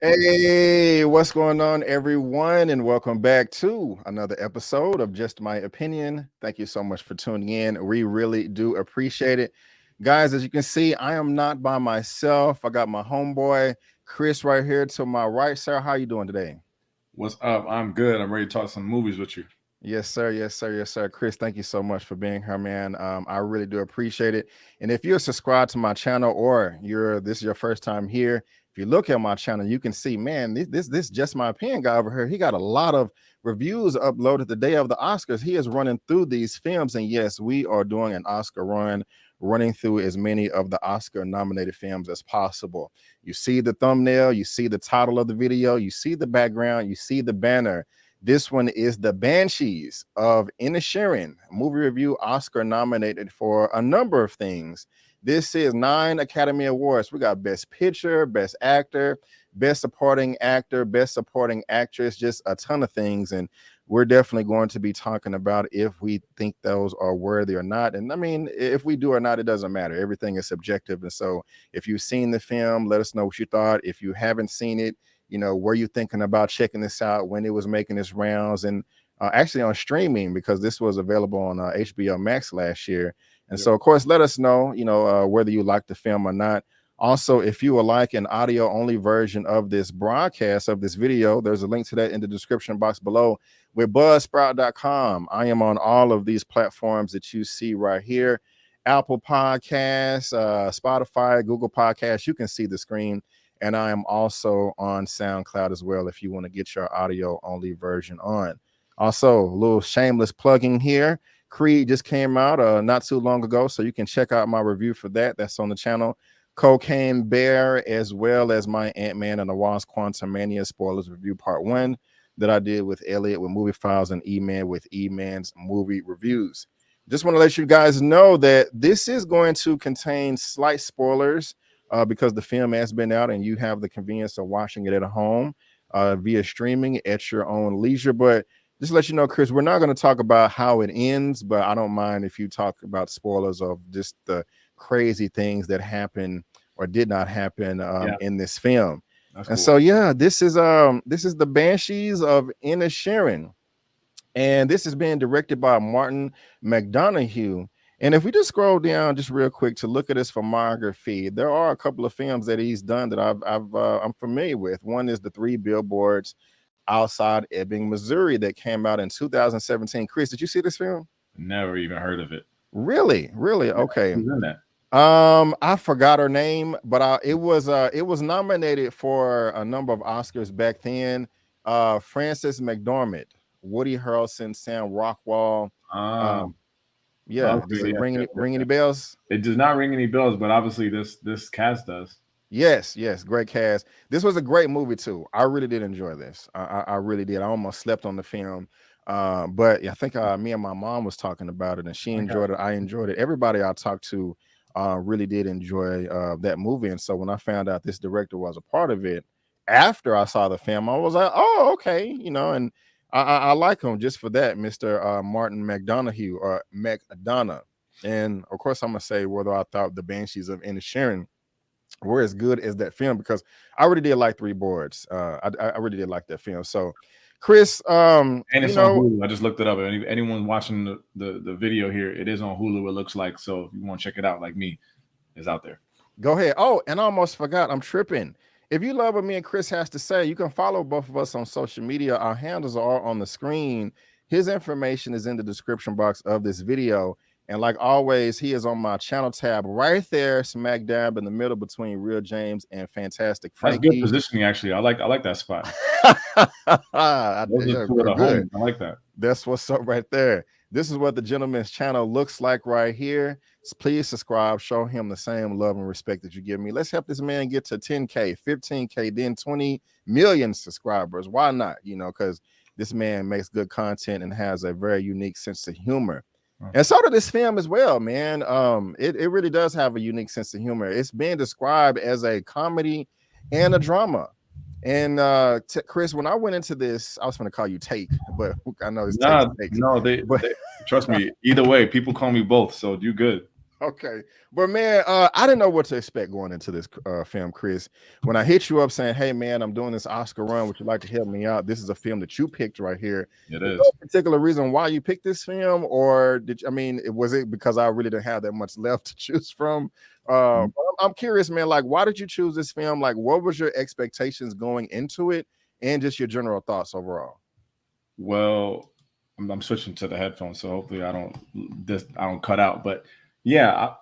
Hey, what's going on, everyone? And welcome back to another episode of Just My Opinion. Thank you so much for tuning in. We really do appreciate it. Guys, as you can see, I am not by myself. I got my homeboy, Chris, right here to my right. Sir, how you doing today? What's up? I'm good. I'm ready to talk some movies with you. Yes, sir. Yes, sir. Yes, sir. Chris, thank you so much for being here, man. I really do appreciate it. And if you're subscribed to my channel or this is your first time here, if you look at my channel, you can see, man, this just my opinion guy over here. He got a lot of reviews uploaded the day of the Oscars. He is running through these films, and yes, we are doing an Oscar run, running through as many of the Oscar nominated films as possible. You see the thumbnail, you see the title of the video, you see the background, you see the banner. This one is the Banshees of Inisherin, movie review Oscar nominated for a number of things. This is 9 Academy Awards. We got Best Picture, Best Actor, Best Supporting Actor, Best Supporting Actress, just a ton of things. And we're definitely going to be talking about if we think those are worthy or not. And I mean, if we do or not, it doesn't matter. Everything is subjective. And so if you've seen the film, let us know what you thought. If you haven't seen it, were you thinking about checking this out when it was making its rounds, and actually on streaming, because this was available on HBO Max last year. And so, of course, let us know, whether you like the film or not. Also, if you would like an audio only version of this broadcast of this video, there's a link to that in the description box below with buzzsprout.com. I am on all of these platforms that you see right here: Apple Podcasts, Spotify, Google Podcasts. You can see the screen. And I am also on SoundCloud as well if you want to get your audio only version on. Also, a little shameless plugging here. Creed just came out not too long ago, so you can check out my review for that. That's on the channel. Cocaine Bear, as well as my Ant-Man and the Wasp Quantumania spoilers review part 1 that I did with Elliot with Movie Files and Eman with Eman's movie reviews. Just want to let you guys know that this is going to contain slight spoilers, because the film has been out and you have the convenience of watching it at home via streaming at your own leisure. But just to let you know, Chris, we're not going to talk about how it ends, but I don't mind if you talk about spoilers of just the crazy things that happen or did not happen in this film. That's And cool. so, yeah, this is the Banshees of Inisherin, and this is being directed by Martin McDonough. And if we just scroll down just real quick to look at his filmography, there are a couple of films that he's done that I'm familiar with. One is the 3 Billboards Outside Ebbing, Missouri, that came out in 2017. Chris, did you see this film? Never even heard of it. Really? Okay. Who's in that? I forgot her name, but it was nominated for a number of Oscars back then. Frances McDormand, Woody Harrelson, Sam Rockwell. Yeah, Okay, does it ring any bells? It does not ring any bells, but obviously this cast does. Yes, great cast. This was a great movie too. I really did enjoy this. I really did. I almost slept on the film, but I think me and my mom was talking about it, and she enjoyed it. I enjoyed it. Everybody I talked to really did enjoy that movie, and so when I found out this director was a part of it, after I saw the film, I was like, oh, okay, and I like him just for that, Mr. Martin McDonough or McDonough. And of course, I'm gonna say whether I thought the Banshees of Inisherin were as good as that film, because I really did like 3 Boards. I really did like that film. So, Chris, and it's on Hulu. I just looked it up. Anyone watching the video here, it is on Hulu. It looks like, so if you want to check it out, like me, it's out there. Go ahead. Oh, and I almost forgot. I'm tripping. If you love what me and Chris has to say, you can follow both of us on social media. Our handles are on the screen. His information is in the description box of this video. And like always, he is on my channel tab right there, smack dab in the middle between Real James and Fantastic Frankey. That's good positioning, actually. I like that spot. I like that. That's what's up right there. This is what the gentleman's channel looks like right here. Please subscribe, show him the same love and respect that you give me. Let's help this man get to 10K, 15K, then 20 million subscribers. Why not? Because this man makes good content and has a very unique sense of humor. And so did this film as well, man. It really does have a unique sense of humor. It's being described as a comedy and a drama. And Chris, when I went into this, I was going to call you Tait, but I know it's Tait. No, they trust me. Either way, people call me both, so you good. Okay, but man, I didn't know what to expect going into this film, Chris. When I hit you up saying, "Hey, man, I'm doing this Oscar run. Would you like to help me out?" This is a film that you picked right here. It Is there is. a particular reason why you picked this film, or was it because I really didn't have that much left to choose from? Mhm. I'm curious, man. Like, why did you choose this film? Like, what was your expectations going into it, and just your general thoughts overall? Well, I'm switching to the headphones, so hopefully I don't cut out. But yeah,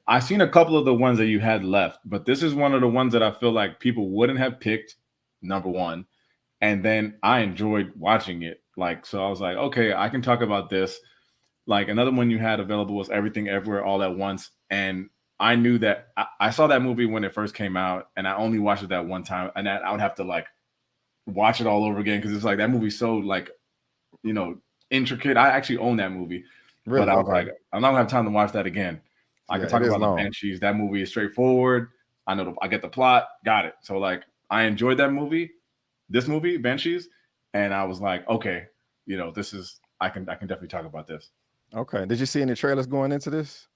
I seen a couple of the ones that you had left, but this is one of the ones that I feel like people wouldn't have picked. Number one, and then I enjoyed watching it. Like, so I was like, okay, I can talk about this. Like another one you had available was Everything Everywhere All at Once, and I knew that I saw that movie when it first came out, and I only watched it that one time, and I would have to like watch it all over again because it's like that movie's so like intricate. I actually own that movie, but Really? I was Okay. like, I'm not gonna have time to watch that again. I Yeah, could it talk is about the long. Banshees. That movie is straightforward. I know I get the plot, got it. So like I enjoyed that movie, this movie, Banshees, and I was like, okay, this is I can definitely talk about this. Okay. Did you see any trailers going into this?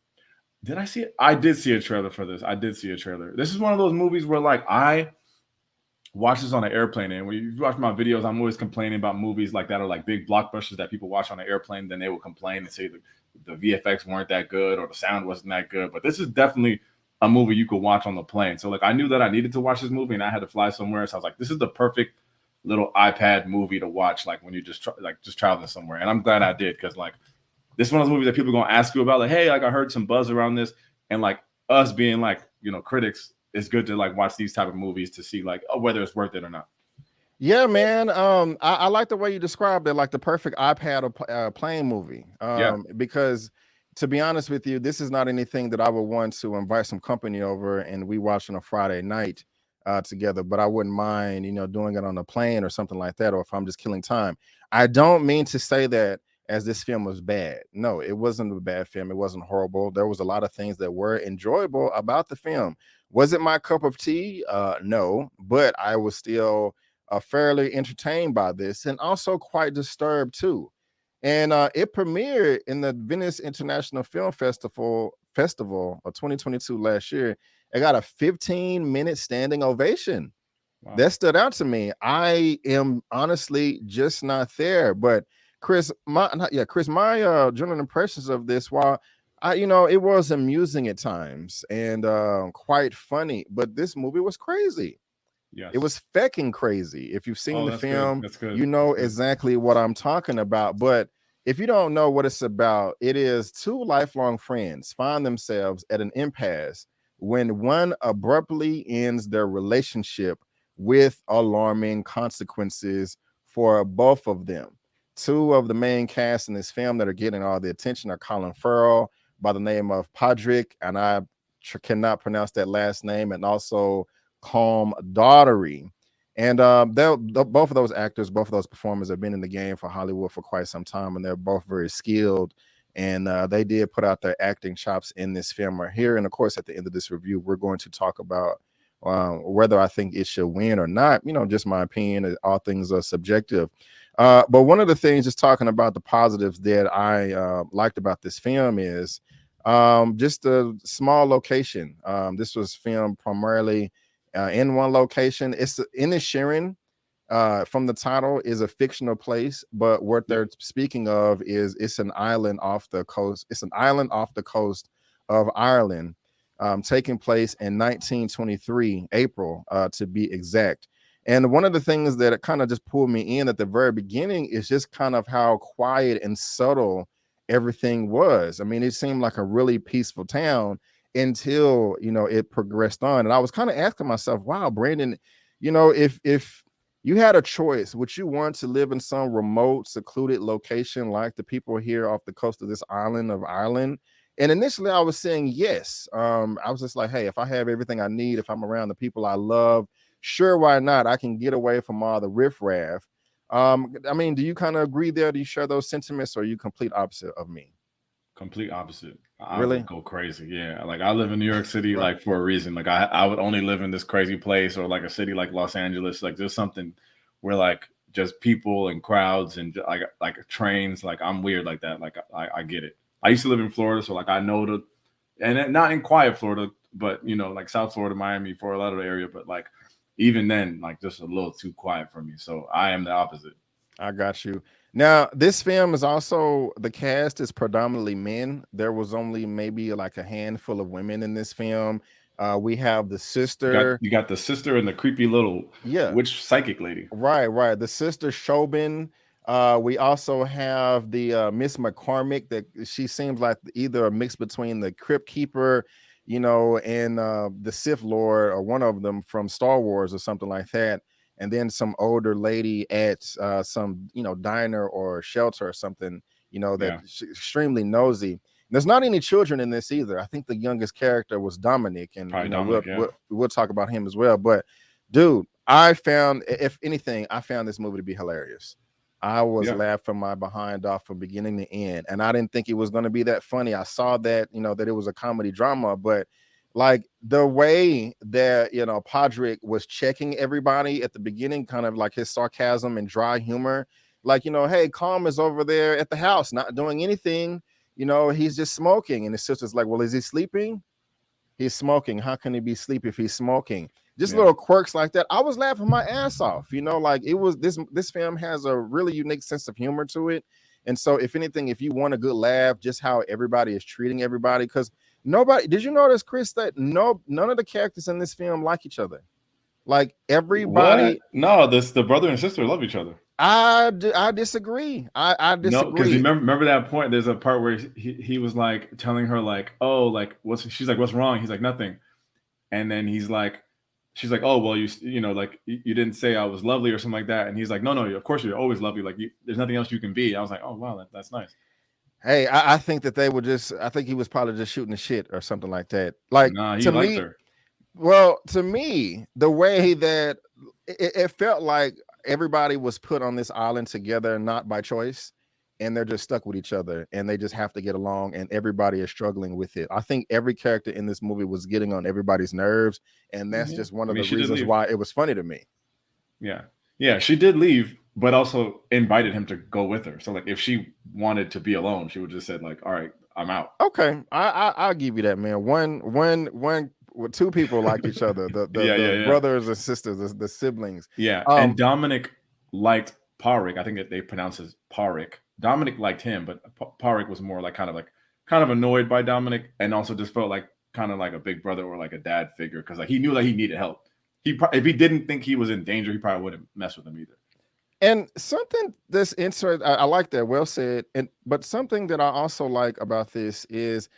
Did I see it? I did see a trailer for this. I did see a trailer. This is one of those movies where like I watch this on an airplane. And when you watch my videos, I'm always complaining about movies like that or like big blockbusters that people watch on an airplane. Then they will complain and say the VFX weren't that good or the sound wasn't that good. But this is definitely a movie you could watch on the plane. So like I knew that I needed to watch this movie and I had to fly somewhere. So I was like, this is the perfect little iPad movie to watch like when you just traveling somewhere. And I'm glad I did because like this is one of those movies that people are gonna ask you about. Like, hey, like I heard some buzz around this, and like us being like critics, it's good to like watch these type of movies to see like whether it's worth it or not. Yeah, man. I like the way you described it, like the perfect iPad or plane movie. Yeah, Because to be honest with you, this is not anything that I would want to invite some company over and we watch on a Friday night together. But I wouldn't mind, doing it on a plane or something like that, or if I'm just killing time. I don't mean to say that as this film was bad. No, it wasn't a bad film. It wasn't horrible. There was a lot of things that were enjoyable about the film. Was it my cup of tea? No, but I was still fairly entertained by this and also quite disturbed too. And it premiered in the Venice International Film Festival of 2022 last year. It got a 15-minute standing ovation. wow, That stood out to me. I am honestly just not there. But Chris, my general impressions of this, while it was amusing at times and quite funny, but this movie was crazy. It yes. was fecking crazy. If you've seen Oh, the that's good. film, That's good. you That's know good. exactly what I'm talking about. But if you don't know what it's about, it is two lifelong friends find themselves at an impasse when one abruptly ends their relationship with alarming consequences for both of them. Two of the main cast in this film that are getting all the attention are Colin Farrell by the name of Podrick, and I cannot pronounce that last name, and also Calm Daughtery. And both of those actors, both of those performers have been in the game for Hollywood for quite some time, and they're both very skilled. And they did put out their acting chops in this film right here. And of course, at the end of this review, we're going to talk about whether I think it should win or not. Just my opinion. All things are subjective. But one of the things, just talking about the positives that I liked about this film is just a small location. This was filmed primarily in one location. It's Inisherin. From the title is a fictional place, but what Yep. they're speaking of is it's an island off the coast. It's an island off the coast of Ireland, taking place in 1923 April, to be exact. And one of the things that it kind of just pulled me in at the very beginning is just kind of how quiet and subtle everything was. I mean, it seemed like a really peaceful town until it progressed on. And I was kind of asking myself, wow, Brandon, if you had a choice, would you want to live in some remote, secluded location like the people here off the coast of this island of Ireland? And initially I was saying yes. I was just like, hey, if I have everything I need, if I'm around the people I love, sure, why not? I can get away from all the riffraff. I mean, do you kind of agree there? Do you share those sentiments, or are you complete opposite of me? Complete opposite. I would Really? go crazy. Yeah. Like I live in New York City Right. like for a reason. Like I would only live in this crazy place or like a city like Los Angeles. Like there's something where like just people and crowds and like trains. Like I'm weird like that. Like I get it. I used to live in Florida, so like I know and not in quiet Florida, but you know, like South Florida, Miami, Fort Lauderdale area. But like even then, like just a little too quiet for me. So I am the opposite. I got you. Now, this film is also, the cast is predominantly men. There was only maybe like a handful of women in this film. We have the sister. You got the sister and the creepy little Yeah, witch psychic lady. right. The sister Shobin. We also have the Miss McCormick, that she seems like either a mix between the Crypt Keeper, and the Sith Lord, or one of them from Star Wars or something like that. And then some older lady at some diner or shelter or something, that Yeah. extremely nosy. There's not any children in this either. I think the youngest character was Dominic, and Probably we'll, Dominic, yeah. we'll talk about him as well. But dude, I found, if anything, I found this movie to be hilarious. I was laughing my behind off from beginning to end, and I didn't think it was going to be that funny. I saw that, that it was a comedy drama, but like the way that, Podrick was checking everybody at the beginning, kind of like his sarcasm and dry humor, like, hey, Calm is over there at the house, not doing anything, he's just smoking. And his sister's like, well, is he sleeping? He's smoking. How can he be asleep if he's smoking? Just little quirks like that. I was laughing my ass off, like it was this film has a really unique sense of humor to it. And so if anything, if you want a good laugh, just how everybody is treating everybody, because nobody, did you notice, Chris, that none of the characters in this film like each other? Like everybody. What? No, the brother and sister love each other. I disagree. I disagree. No, because remember that point. There's a part where he was like telling her like, oh, like she's like, what's wrong? He's like, nothing. And then he's like, she's like, oh, well, like you didn't say I was lovely or something like that. And he's like, no, of course you're always lovely. Like there's nothing else you can be. I was like, oh wow, that's nice. Hey, I think that they were just, I think he was probably just shooting the shit or something like that. Like, nah, he to liked me, her. well, to me, the way that it felt like everybody was put on this island together, not by choice, and they're just stuck with each other, and they just have to get along, and everybody is struggling with it. I think every character in this movie was getting on everybody's nerves, and that's just one of the reasons why it was funny to me. Yeah, she did leave, but also invited him to go with her. So like, if she wanted to be alone, she would just said like, all right, I'm out. Okay, I'll give you that, man. One, two people liked each other. The brothers and sisters, the siblings. Yeah, and Dominic liked Parik. I think that they pronounce it Parik. Dominic liked him, but Parik was more like kind of annoyed by Dominic, and also just felt like kind of like a big brother or like a dad figure, because like he knew that he needed help. If he didn't think he was in danger, he probably wouldn't mess with him either. And something this insert, I like that, well said. But something that I also like about this is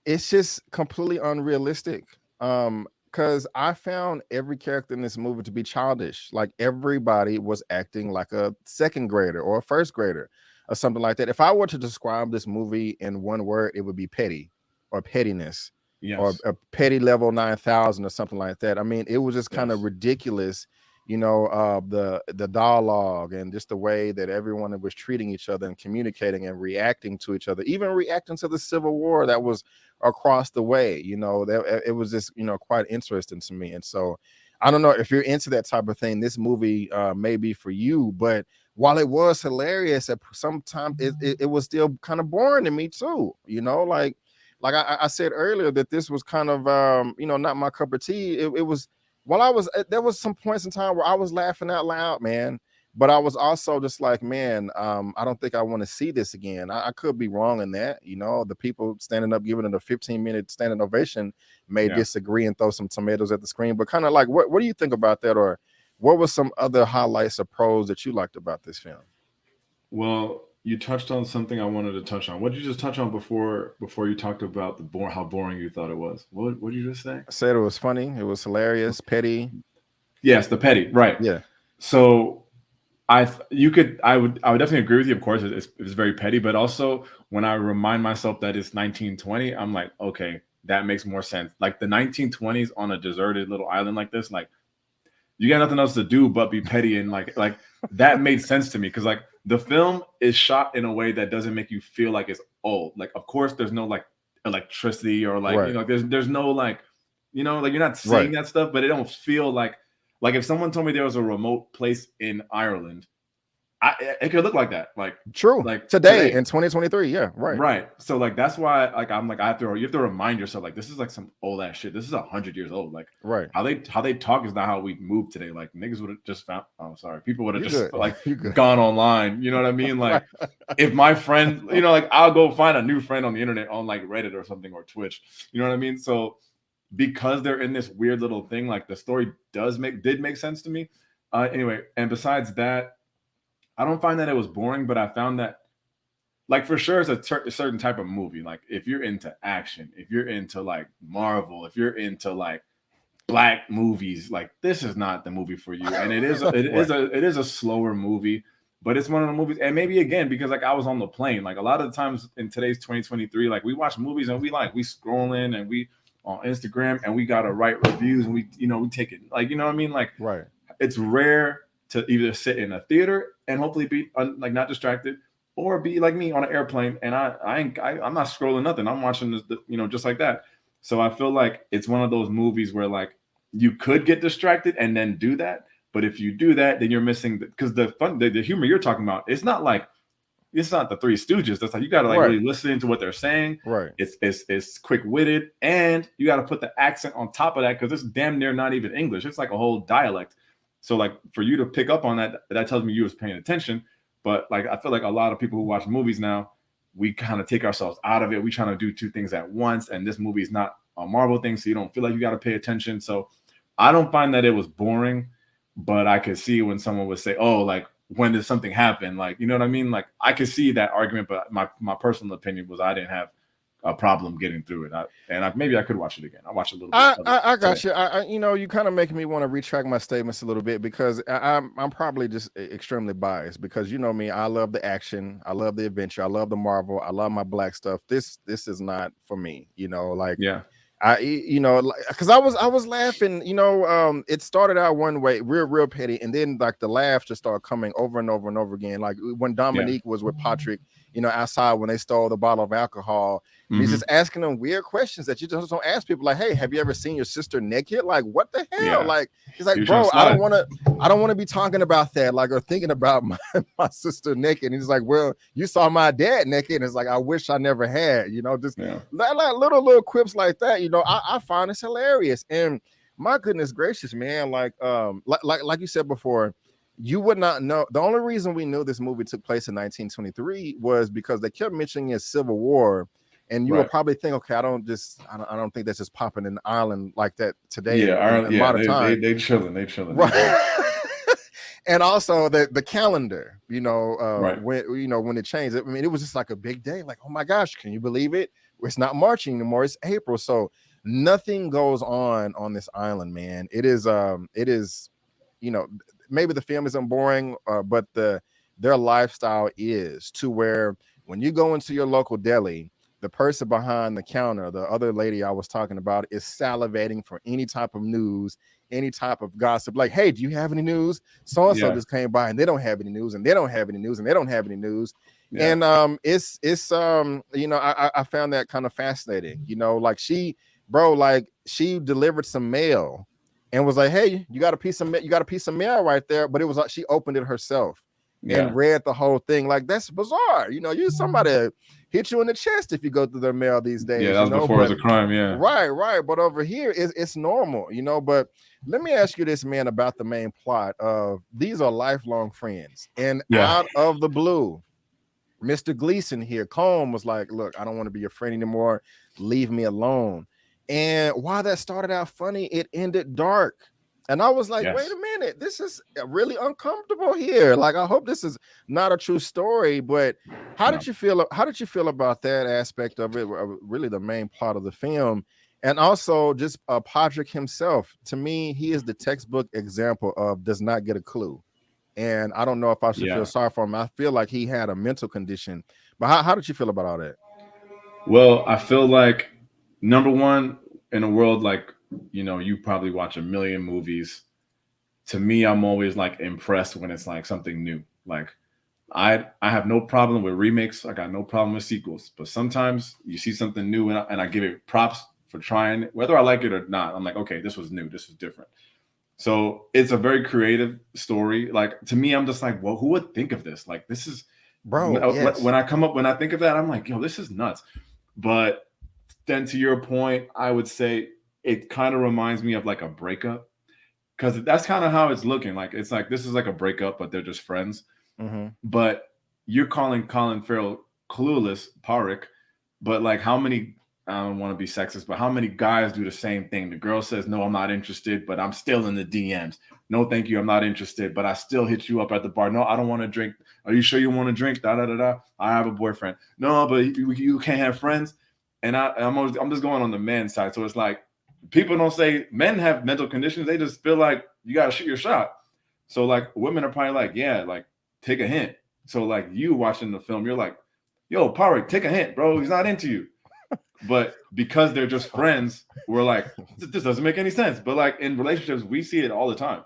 it's just completely unrealistic. Because I found every character in this movie to be childish. Like everybody was acting like a second grader or a first grader or something like that. If I were to describe this movie in one word, it would be petty or pettiness. Yes. Or a petty level 9,000 or something like that. I mean, it was just kind of ridiculous, the dialogue and just the way that everyone was treating each other and communicating and reacting to each other, even reacting to the Civil War that was across the way. That it was just quite interesting to me. And so I don't know if you're into that type of thing, this movie may be for you. But while it was hilarious, at sometimes it was still kind of boring to me too. Like I said earlier, that this was kind of not my cup of tea. It was, while there was some points in time where I was laughing out loud, man, but I was also just like, man, I don't think I want to see this again. I could be wrong in that. The people standing up giving it a 15-minute standing ovation may disagree and throw some tomatoes at the screen, but kind of like, what do you think about that? Or what were some other highlights or pros that you liked about this film? Well, you touched on something I wanted to touch on. What did you just touch on before you talked about how boring you thought it was? What did you just say? I said it was funny. It was hilarious, petty. Yes, the petty, right? Yeah. So I would definitely agree with you. Of course, it's very petty, but also when I remind myself that it's 1920, I'm like, okay, that makes more sense. Like the 1920s on a deserted little island like this, like you got nothing else to do but be petty, and like that made sense to me, because like the film is shot in a way that doesn't make you feel like it's old. Like, of course, there's no like electricity or like there's no like like you're not seeing that stuff, but it don't feel like if someone told me there was a remote place in Ireland it could look like that. True. Like Today in 2023. Yeah, right. Right. So like that's why like I'm like you have to remind yourself like this is like some old ass shit. This is 100 years old. Like Right. how they talk is not how we move today. Like niggas would have just found people would have You just good. like You good. gone online. You know what I mean? Like if my friend, like I'll go find a new friend on the internet on like Reddit or something or Twitch. You know what I mean? So because they're in this weird little thing, like the story did make sense to me. Anyway, and besides that, I don't find that it was boring, but I found that like for sure it's a certain type of movie. Like if you're into action, if you're into like Marvel, if you're into like black movies, like this is not the movie for you. And it is a slower movie, but it's one of the movies. And maybe again because like I was on the plane, like a lot of the times in today's 2023, like we watch movies and we scrolling and we on Instagram and we gotta write reviews and we take it like what I mean, like right. It's rare to either sit in a theater and hopefully be like not distracted, or be like me on an airplane and I'm not scrolling nothing. I'm watching this, just like that. So I feel like it's one of those movies where like you could get distracted and then do that, but if you do that, then you're missing because the humor you're talking about, it's not the Three Stooges. That's like you got to like really listen to what they're saying. Right. It's quick witted, and you got to put the accent on top of that because it's damn near not even English. It's like a whole dialect. So like for you to pick up on that tells me you was paying attention. But like I feel like a lot of people who watch movies now, we kind of take ourselves out of it. We trying to do two things at once, and this movie is not a Marvel thing, so you don't feel like you got to pay attention. So I don't find that it was boring, but I could see when someone would say, "Oh, like when did something happen?" Like you know what I mean? Like I could see that argument, but my personal opinion was I didn't have a problem getting through it. Maybe I could watch it again. I watched a little bit. I got you. You kind of making me want to retract my statements a little bit because I'm probably just extremely biased because you know me. I love the action. I love the adventure. I love the Marvel. I love my black stuff. This is not for me. Because I was laughing. It started out one way, real petty, and then like the laughs just started coming over and over and over again. Like when Dominique was with Patrick, outside when they stole the bottle of alcohol. Mm-hmm. He's just asking them weird questions that you just don't ask people. Like, hey, have you ever seen your sister naked? Like, what the hell? Yeah. Like, he's like, bro, I don't want to be talking about that, like, or thinking about my sister naked. And he's like, well, you saw my dad naked. And it's like, I wish I never had. Just like little quips like that. I find it's hilarious. And my goodness gracious, man, like you said before. You would not know. The only reason we knew this movie took place in 1923 was because they kept mentioning a Civil War, and you would probably think, okay, I don't think that's just popping in Ireland like that today. Yeah, in modern time. They chilling. Right. And also the calendar, when it changed. I mean, it was just like a big day. Like, oh my gosh, can you believe it? It's not March anymore. It's April. So nothing goes on this island, man. It is. Maybe the film isn't boring, but their lifestyle is to where when you go into your local deli, the person behind the counter, the other lady I was talking about, is salivating for any type of news, any type of gossip. Like, hey, do you have any news? So-and-so just came by and they don't have any news, and they don't have any news, and they don't have any news. Yeah. And I found that kind of fascinating. Like she delivered some mail and was like, hey, you got a piece of mail right there. But it was like she opened it herself and read the whole thing. Like, that's bizarre. You somebody hit you in the chest if you go through their mail these days. Yeah, that was before it was a crime. Yeah, right. But over here, it's normal. But let me ask you this, man, about the main plot of these are lifelong friends, and out of the blue, Mr. Gleason here, Colm, was like, look, I don't want to be your friend anymore. Leave me alone. And while that started out funny, it ended dark. And I was like, wait a minute, this is really uncomfortable here. Like, I hope this is not a true story. But how did you feel about that aspect of it? Really the main plot of the film. And also just Patrick himself. To me, he is the textbook example of does not get a clue. And I don't know if I should feel sorry for him. I feel like he had a mental condition. But how did you feel about all that? Well, I feel like, number one, in a world like, you probably watch a million movies. To me, I'm always like impressed when it's like something new. Like I have no problem with remakes. I got no problem with sequels. But sometimes you see something new and I give it props for trying it. Whether I like it or not, I'm like, okay, this was new. This was different. So it's a very creative story. Like to me, I'm just like, well, who would think of this? Like this is Bro, yes. when I think of that, I'm like, yo, this is nuts. But then to your point, I would say it kind of reminds me of like a breakup because that's kind of how it's looking. Like it's like this is like a breakup, but they're just friends. Mm-hmm. But you're calling Colin Farrell clueless, Parik. But like, how many? I don't want to be sexist, but how many guys do the same thing? The girl says, "No, I'm not interested," but I'm still in the DMs. No, thank you, I'm not interested, but I still hit you up at the bar. No, I don't want to drink. Are you sure you want to drink? Da da da da. I have a boyfriend. No, but you can't have friends. And I'm just going on the men's side. So it's like people don't say men have mental conditions. They just feel like you got to shoot your shot. So like women are probably like, yeah, like take a hint. So like you watching the film, you're like, yo, Parik, take a hint, bro. He's not into you. But because they're just friends, we're like, this doesn't make any sense. But like in relationships, we see it all the time.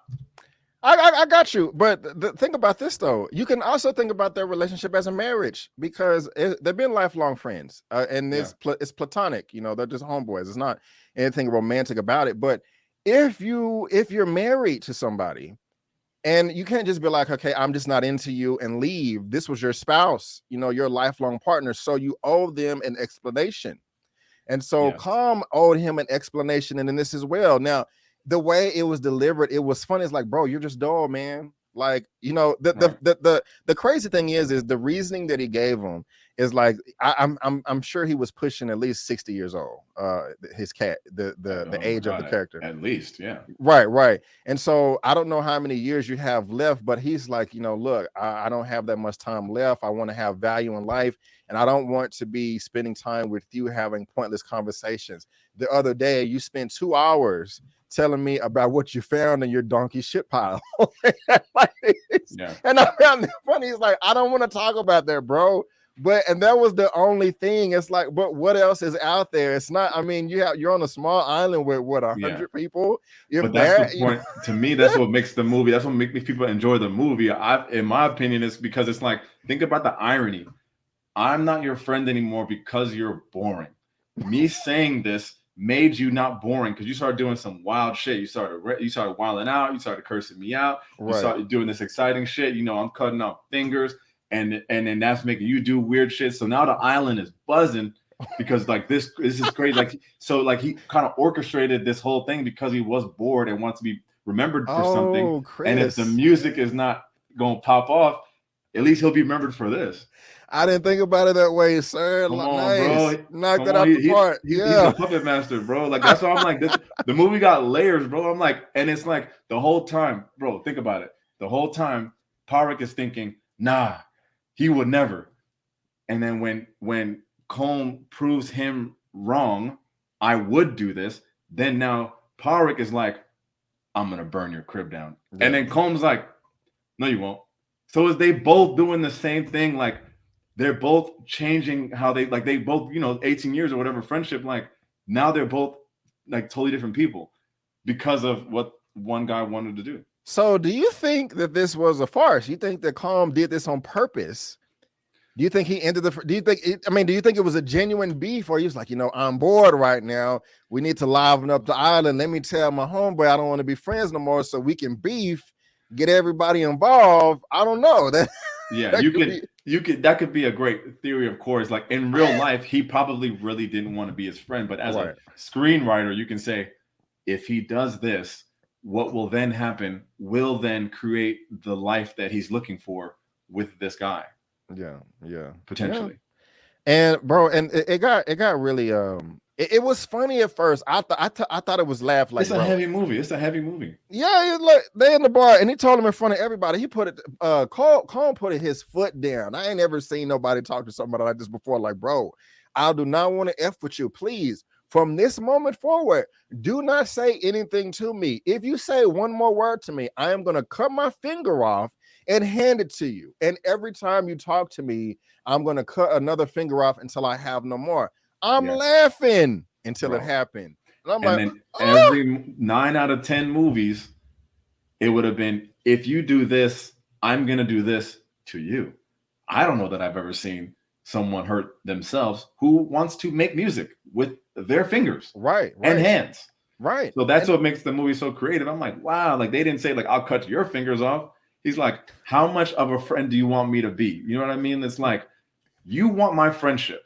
I got you, but think about this though. You can also think about their relationship as a marriage because they've been lifelong friends, and it's platonic. You know, they're just homeboys. It's not anything romantic about it. But if you're married to somebody, and you can't just be like, okay, I'm just not into you and leave. This was your spouse, you know, your lifelong partner, so you owe them an explanation. And so Calm owed him an explanation, and then this as well. Now, the way it was delivered, it was funny. It's like, bro, you're just dull, man. Like, you know, the crazy thing is the reasoning that he gave him is like, I'm sure he was pushing at least 60 years old. His cat, the age of the character, at least, yeah, right. And so I don't know how many years you have left, but he's like, you know, look, I don't have that much time left. I want to have value in life, and I don't want to be spending time with you having pointless conversations. The other day, you spent 2 hours telling me about what you found in your donkey shit pile. And I found it funny. He's like, I don't want to talk about that, bro. And that was the only thing. It's like, but what else is out there? It's not. I mean, you're on a small island with what 100 people. But that's the point. To me, that's what makes the movie. That's what makes people enjoy the movie. In my opinion, is because it's like, think about the irony. I'm not your friend anymore because you're boring. Me saying this made you not boring because you started doing some wild shit. You started wilding out. You started cursing me out. You started doing this exciting shit. You know, I'm cutting off fingers, and then that's making you do weird shit. So now the island is buzzing because like this is crazy. Like so, like he kind of orchestrated this whole thing because he was bored and wants to be remembered for something. Chris. And if the music is not gonna pop off, at least he'll be remembered for this. I didn't think about it that way, sir. Come on, bro. Knocked it out the park. He's a puppet master, bro. Like that's why I'm like, the movie got layers, bro. I'm like, and it's like the whole time, bro. Think about it. The whole time, Parik is thinking, nah, he would never. And then when Colm proves him wrong, I would do this. Then now Parik is like, I'm gonna burn your crib down. Yeah. And then Colm's like, no, you won't. So is they both doing the same thing? Like they're both changing how they both, 18 years or whatever friendship. Like now they're both like totally different people because of what one guy wanted to do. So do you think that this was a farce? You think that Colm did this on purpose? Do you think he ended do you think it was a genuine beef, or he was like, I'm bored right now. We need to liven up the island. Let me tell my homeboy I don't want to be friends no more so we can beef, get everybody involved. I don't know. That that could be a great theory, of course. Like in real life, he probably really didn't want to be his friend. But as a screenwriter, you can say, if he does this, what will then happen will then create the life that he's looking for with this guy. Yeah, potentially. Yeah. And bro, and it got really it was funny at first. I thought it was laugh like it's a heavy movie. It's a heavy movie. Yeah, like they in the bar and he told him in front of everybody. He put it Colm put his foot down. I ain't ever seen nobody talk to somebody like this before. Like, bro, I do not want to F with you. Please, from this moment forward, do not say anything to me. If you say one more word to me, I am gonna cut my finger off and hand it to you. And every time you talk to me, I'm going to cut another finger off until I have no more. I'm laughing until it happened. And I'm every 9 out of 10 movies, it would have been, if you do this, I'm going to do this to you. I don't know that I've ever seen someone hurt themselves who wants to make music with their fingers right. and hands. Right. So that's what makes the movie so creative. I'm like, wow, like they didn't say like I'll cut your fingers off. He's like, how much of a friend do you want me to be? You know what I mean? It's like, you want my friendship.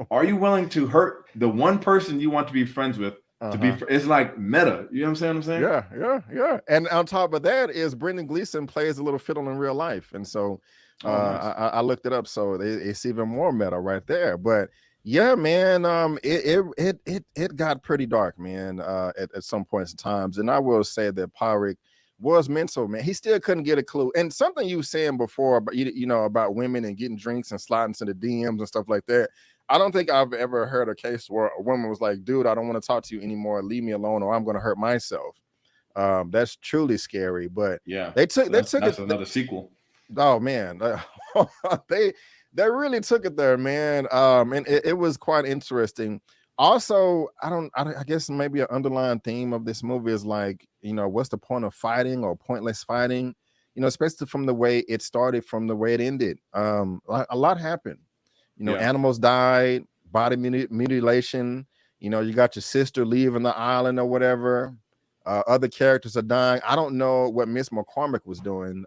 Are you willing to hurt the one person you want to be friends with to be? It's like meta. You know what I'm saying? Yeah. And on top of that is Brendan Gleeson plays a little fiddle in real life, and so nice. I looked it up, so it's even more meta right there. But yeah, man, it got pretty dark, man, at some points in times, and I will say that Pyrick was mental, man. He still couldn't get a clue. And something you were saying before about you know about women and getting drinks and sliding to the DMs and stuff like that. I don't think I've ever heard a case where a woman was like, dude, I don't want to talk to you anymore. Leave me alone or I'm going to hurt myself. That's truly scary. But yeah, they took that's another sequel. Oh man, they really took it there, man. And it was quite interesting. Also, I guess maybe an underlying theme of this movie is like, you know, what's the point of fighting or pointless fighting? You know, especially from the way it started, from the way it ended. A lot happened. You know, animals died, body mutilation. You know, you got your sister leaving the island or whatever. Other characters are dying. I don't know what Miss McCormick was doing.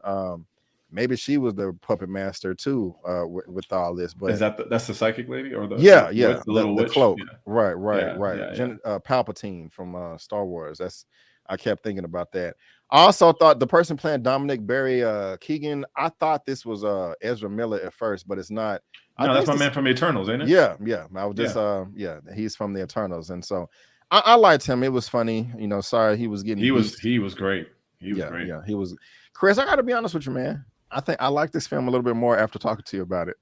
Maybe she was the puppet master too, with all this. But is that's the psychic lady or the the little witch? cloak? Yeah. Right. Palpatine from Star Wars. I kept thinking about that. I also thought the person playing Dominic Barry Keegan, I thought this was Ezra Miller at first, but it's not. No, that's my man from Eternals, ain't it? Yeah. I was just he's from the Eternals, and so I liked him. It was funny, you know. Sorry, he was getting he was great. Great. Yeah, he was. Chris, I got to be honest with you, man. I think I like this film a little bit more after talking to you about it.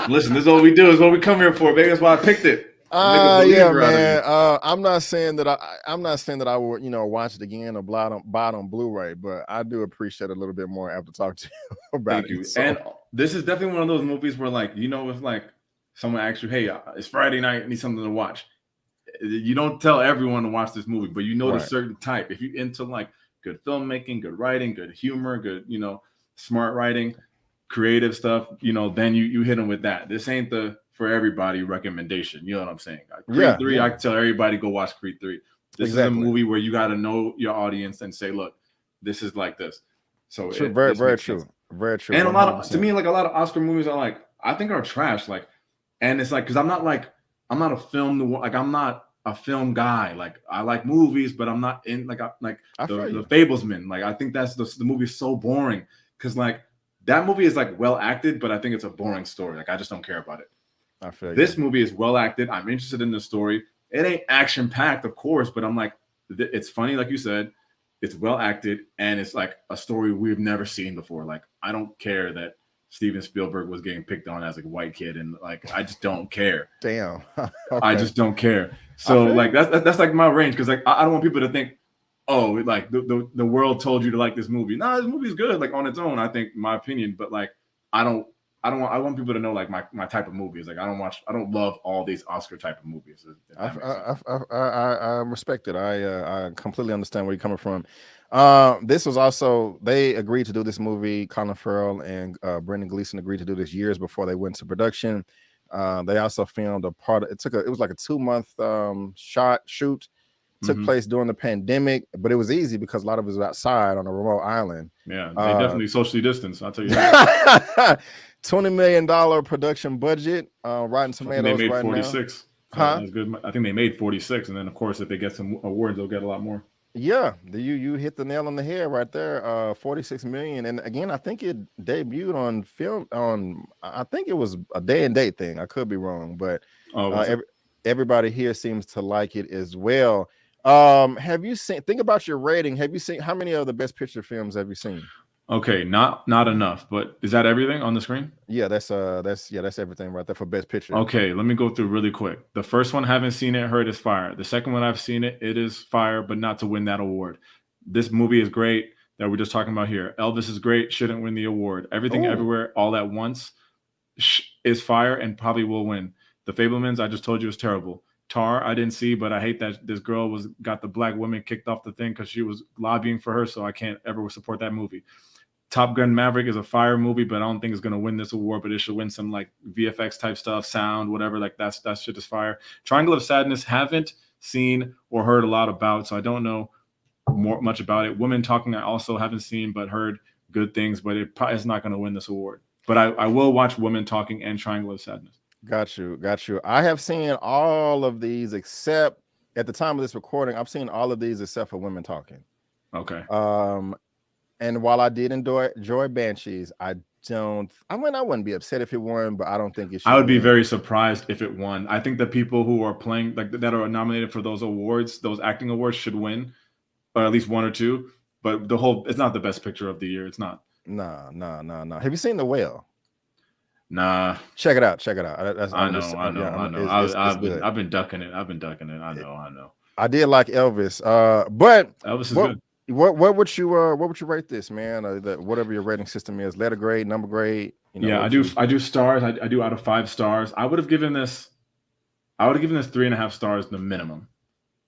Listen, this is what we do. Is what we come here for, baby. That's why I picked it. Yeah, man. I'm not saying that I would, you know, watch it again or buy it on Blu-ray, but I do appreciate it a little bit more after talking to you about Thank you. So. And this is definitely one of those movies where, like, you know, if like someone asks you, hey, it's Friday night, I need something to watch. You don't tell everyone to watch this movie, but you know the certain type. If you're into like good filmmaking, good writing, good humor, good, you know, smart writing, creative stuff, you know, then you hit them with that. This ain't the for everybody recommendation. You know what I'm saying? Like Creed 3, I can tell everybody go watch Creed 3. This is a movie where you got to know your audience and say, look, this is like this. So very true. Very true. And 100%. A lot of, to me, like a lot of Oscar movies are like, I think are trash. Like, and it's like, because I'm not a film, like I'm not a film guy. Like I like movies, but I'm not in the Fablesman. Like I think that's the movie is so boring because like that movie is like well acted, but I think it's a boring story. Like I just don't care about it. I feel this movie is well acted. I'm interested in the story. It ain't action packed, of course, but I'm like, it's funny, like you said. It's well acted, and it's like a story we've never seen before. Like I don't care that Steven Spielberg was getting picked on as a white kid, and like I just don't care. Damn, okay. I just don't care. So like that's like my range because like I don't want people to think, oh, like the world told you to like this movie. No, this movie's good, like on its own. I think my opinion, but like I want people to know like my type of movies. Like I don't love all these Oscar type of movies. I respect it. I completely understand where you're coming from. This was also, they agreed to do this movie. Colin Farrell and Brendan Gleeson agreed to do this years before they went to production. They also filmed a part. It was like a 2-month shoot. Took place during the pandemic, but it was easy because a lot of it was outside on a remote island. Yeah, they definitely socially distanced. I'll tell you that. $20 million production budget. Rotten Tomatoes. They made 46. Now. That's good. I think they made 46, and then of course, if they get some awards, they'll get a lot more. Yeah, you hit the nail on the head right there. 46 million, and again, I think it debuted on film. I think it was a day and date thing. I could be wrong, but everybody here seems to like it as well. Have you seen? Think about your rating. Have you seen? How many of the Best Picture films have you seen? Okay, not enough, but is that everything on the screen? Yeah, that's everything right there for Best Picture. Okay, let me go through really quick. The first one, haven't seen it, heard is fire. The second one, I've seen it, it is fire, but not to win that award. This movie is great that we're just talking about here. Elvis is great, shouldn't win the award. Everything, Everywhere, All at Once is fire and probably will win. The Fablemans, I just told you, is terrible. Tar, I didn't see, but I hate that this girl got the black woman kicked off the thing because she was lobbying for her, so I can't ever support that movie. Top Gun Maverick is a fire movie, but I don't think it's going to win this award, but it should win some like VFX type stuff, sound, whatever. Like that shit is fire. Triangle of Sadness, haven't seen or heard a lot about, so I don't know much about it. Women Talking, I also haven't seen but heard good things, but it probably is not going to win this award. But I will watch Women Talking and Triangle of Sadness. Got you. I have seen all of these except at the time of this recording. I've seen all of these except for Women Talking. Okay. And while I did enjoy Banshees, I wouldn't be upset if it won, but I don't think it should. I would be very surprised if it won. I think the people who are playing, like, that are nominated for those awards, those acting awards, should win, or at least one or two. But it's not the best picture of the year. It's not. Nah. Have you seen The Whale? Nah. Check it out. I know. I've been ducking it. I know. I did like Elvis. But Elvis is good. What would you rate this, man? Whatever your rating system is, letter grade, number grade. I do stars. I do out of 5 stars. I would have given this 3.5 stars, the minimum.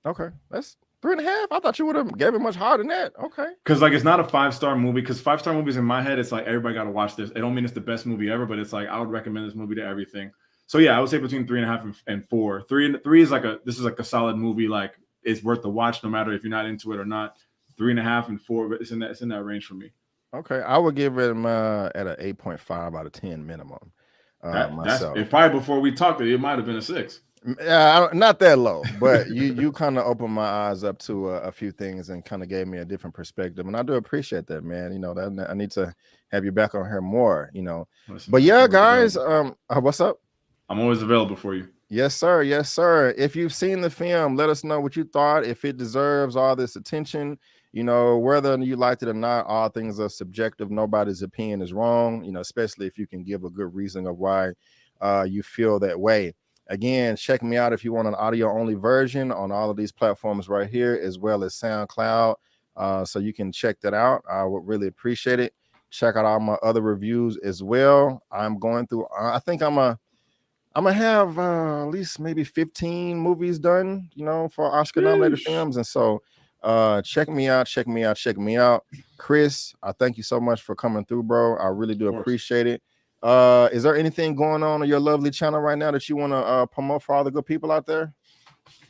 Okay, that's 3.5. I thought you would have gave it much higher than that. Okay, because like it's not a 5-star movie. Because 5-star movies in my head, it's like everybody got to watch this. It don't mean it's the best movie ever, but it's like I would recommend this movie to everything. So yeah, I would say between 3.5 and 4. 3 is like a solid movie. Like it's worth the watch, no matter if you're not into it or not. 3.5 and 4, but it's in that range for me. Okay, I would give it at an 8.5 out of 10 minimum. Myself. That's probably before we talked. It might have been a 6. Not that low, but you kind of opened my eyes up to a few things and kind of gave me a different perspective, and I do appreciate that, man. That I need to have you back on here more. Listen, but yeah, guys, what's up? I'm always available for you. Yes, sir. If you've seen the film, let us know what you thought. If it deserves all this attention. Whether you liked it or not, all things are subjective. Nobody's opinion is wrong, especially if you can give a good reason of why you feel that way. Again, check me out if you want an audio-only version on all of these platforms right here, as well as SoundCloud. So you can check that out. I would really appreciate it. Check out all my other reviews as well. I'm going through, I think I'm gonna have at least maybe 15 movies done, for Oscar-nominated films. And so check me out. Chris, I thank you so much for coming through, bro. I really do appreciate it. Is there anything going on your lovely channel right now that you want to promote for all the good people out there?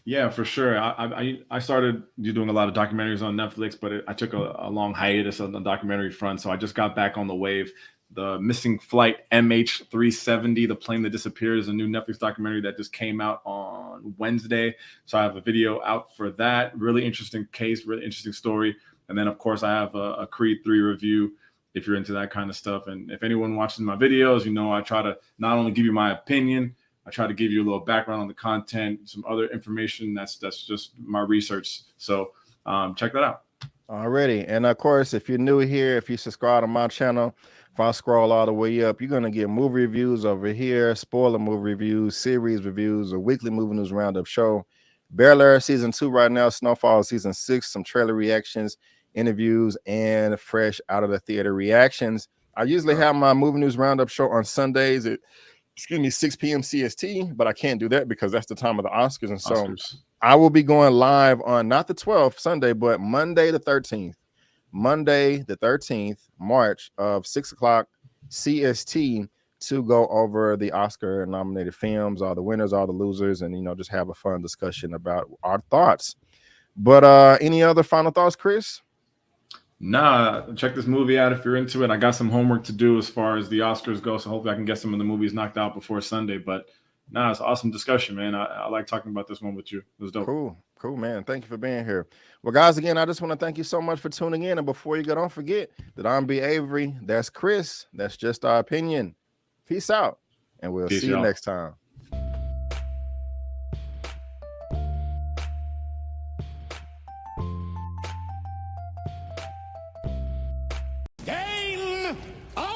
Yeah, for sure. I started doing a lot of documentaries on Netflix, but I took a long hiatus on the documentary front. So I just got back on the wave. The Missing Flight MH370, the plane that disappeared, is a new Netflix documentary that just came out on Wednesday. So I have a video out for that. Really interesting case, really interesting story. And then, of course, I have a Creed 3 review if you're into that kind of stuff. And if anyone watches my videos, I try to not only give you my opinion, I try to give you a little background on the content, some other information that's just my research. So check that out. Alrighty. And of course, if you're new here, if you subscribe to my channel, if I scroll all the way up, you're going to get movie reviews over here, spoiler movie reviews, series reviews, a weekly movie news roundup show, Bear Lair season 2 right now, Snowfall season 6, some trailer reactions, interviews, and fresh out of the theater reactions. I usually have my movie news roundup show on Sundays at 6 p.m. CST, but I can't do that because that's the time of the Oscars. And so I will be going live on not the 12th Sunday, but Monday the 13th. Monday the 13th, March of 6 o'clock CST to go over the Oscar nominated films, all the winners, all the losers, and just have a fun discussion about our thoughts. But any other final thoughts, Chris? Nah, check this movie out if you're into it. I got some homework to do as far as the Oscars go, so hopefully I can get some of the movies knocked out before Sunday. But nah, it's an awesome discussion, man. I like talking about this one with you. It was dope. Cool, man. Thank you for being here. Well, guys, again, I just want to thank you so much for tuning in. And before you go, don't forget that I'm B. Avery. That's Chris. That's just our opinion. Peace out, and we'll see you next time.